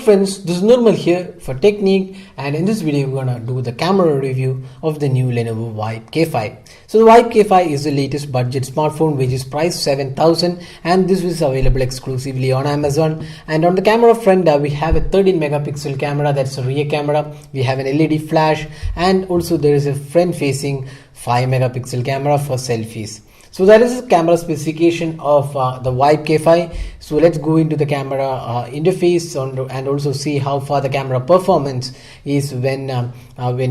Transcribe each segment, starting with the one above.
friends, this is Nirmal here for Technique, and in this video we're gonna do the camera review of the new Lenovo Vibe K5. So the Vibe K5 is the latest budget smartphone which is priced 7,000 and this is available exclusively on Amazon. And on the camera front we have a 13 megapixel camera, that's a rear camera. We have an LED flash and also there is a front facing 5 megapixel camera for selfies. So that is the camera specification of the Vibe K5. So let's go into the camera interface and also see how far the camera performance is when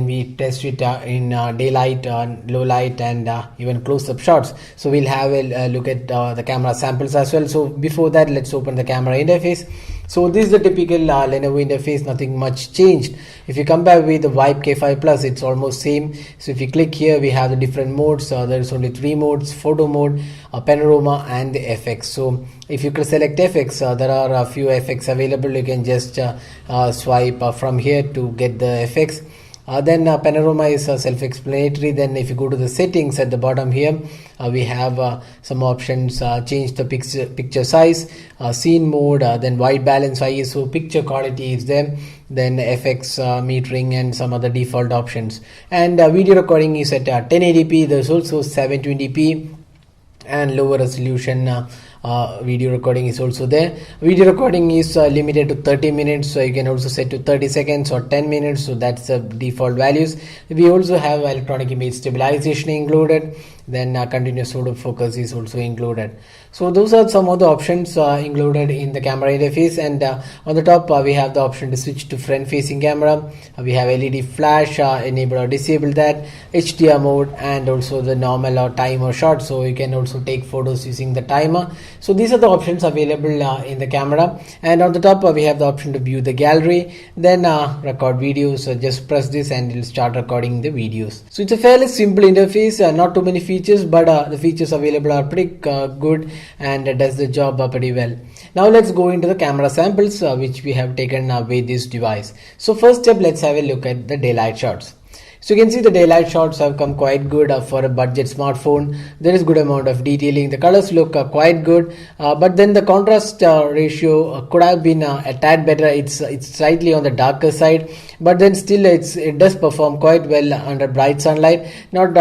we test it in daylight, low light and even close-up shots. So we'll have a look at the camera samples as well. So before that, let's open the camera interface. So this is the typical Lenovo interface, nothing much changed. If you compare with the Vibe K5 Plus, it's almost same. So if you click here, we have the different modes. There's only 3 modes: photo mode, panorama and the FX. So if you select FX, there are a few FX available. You can just swipe from here to get the FX. Then panorama is self-explanatory. Then if you go to the settings at the bottom here, we have some options: change the picture size, scene mode, then white balance, ISO, picture quality is there, then FX metering and some other default options. And video recording is at 1080p. There's also 720p and lower resolution video recording is also there. Video recording is limited to 30 minutes, so you can also set to 30 seconds or 10 minutes, so that's the default values. We also have electronic image stabilization included, then continuous autofocus is also included. So those are some of the options included in the camera interface. And on the top we have the option to switch to front facing camera. We have LED flash, enable or disable that, HDR mode and also the normal or timer shot, so you can also take photos using the timer. So these are the options available in the camera. And on the top we have the option to view the gallery, then record videos. So just press this and it will start recording the videos. So it's a fairly simple interface, not too many features, but the features available are pretty good and does the job pretty well. Now let's go into the camera samples which we have taken with this device. So first step, let's have a look at the daylight shots. So you can see the daylight shots have come quite good for a budget smartphone. There is good amount of detailing. The colors look quite good, but then the contrast ratio could have been a tad better. It's slightly on the darker side, but then still it does perform quite well under bright sunlight. Not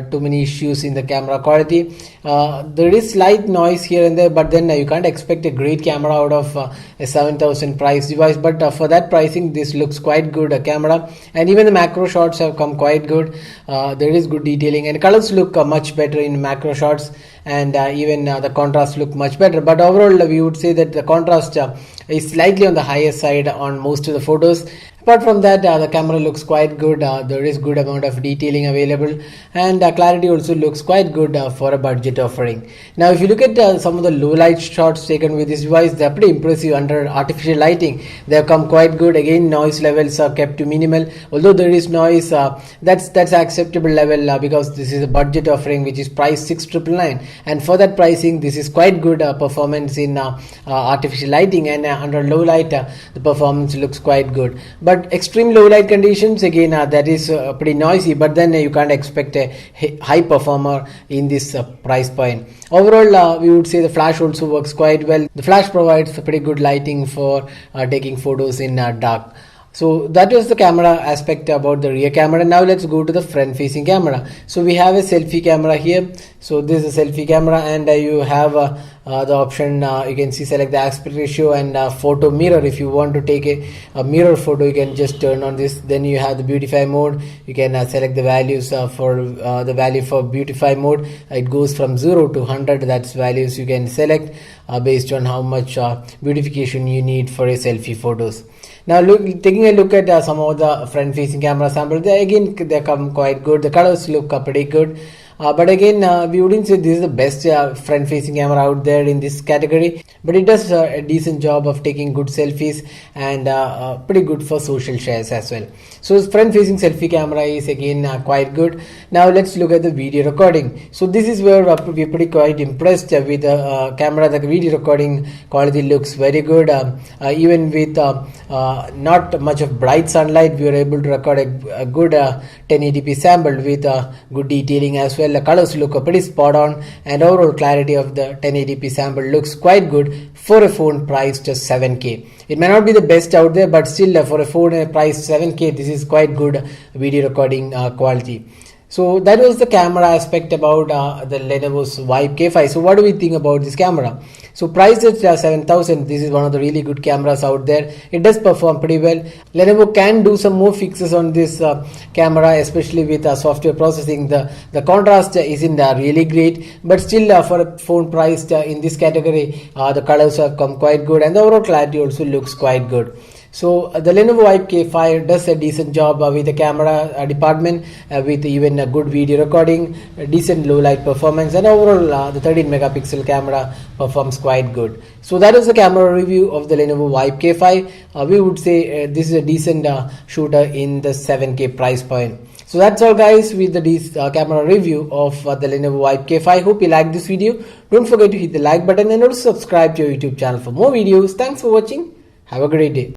too many issues in the camera quality. There is slight noise here and there, but then you can't expect a great camera out of a 7,000 price device. But for that pricing, this looks quite good camera, and even the macro shots have come quite good. There is good detailing and colors look much better in macro shots, and even the contrast look much better. But overall we would say that the contrast is slightly on the higher side on most of the photos. Apart from that, the camera looks quite good. There is good amount of detailing available, and clarity also looks quite good for a budget offering. Now if you look at some of the low light shots taken with this device, they are pretty impressive under artificial lighting. They have come quite good. Again, noise levels are kept to minimal. Although there is noise, that's acceptable level because this is a budget offering which is priced 6,999, and for that pricing this is quite good performance in artificial lighting, and under low light the performance looks quite good. But extreme low light conditions, again that is pretty noisy, but then you can't expect a high performer in this price point. Overall we would say the flash also works quite well. The flash provides pretty good lighting for taking photos in dark. So that was the camera aspect about the rear camera. Now let's go to the front facing camera. So we have a selfie camera here. So this is a selfie camera, and you have the option, you can see select the aspect ratio and photo mirror. If you want to take a mirror photo, you can just turn on this. Then you have the beautify mode. You can select the values for the value for beautify mode. It goes from 0 to 100. That's values you can select based on how much beautification you need for a selfie photos. Now taking a look at some of the front facing camera samples, they come quite good. The colors look pretty good. But again, we wouldn't say this is the best front facing camera out there in this category, but it does a decent job of taking good selfies and pretty good for social shares as well. So front facing selfie camera is again quite good. Now let's look at the video recording. So this is where we're pretty quite impressed with the camera. The video recording quality looks very good. Even with not much of bright sunlight, we were able to record a good 1080p sample with good detailing as well. well. The colors look pretty spot on, and overall clarity of the 1080p sample looks quite good for a phone priced just 7K. It may not be the best out there, but still for a phone priced 7K, this is quite good video recording quality. So that was the camera aspect about the Lenovo's Vibe K5. So what do we think about this camera? So priced at 7,000, this is one of the really good cameras out there. It does perform pretty well. Lenovo can do some more fixes on this camera, especially with software processing. The contrast isn't really great, but still for a phone priced in this category, the colors have come quite good, and the overall clarity also looks quite good. So the Lenovo Vibe K5 does a decent job with the camera department, with even a good video recording, a decent low light performance, and overall the 13 megapixel camera performs quite good. So that is the camera review of the Lenovo Vibe K5. We would say this is a decent shooter in the 7K price point. So that's all guys with the camera review of the Lenovo Vibe K5. Hope you liked this video. Don't forget to hit the like button and also subscribe to your YouTube channel for more videos. Thanks for watching. Have a great day.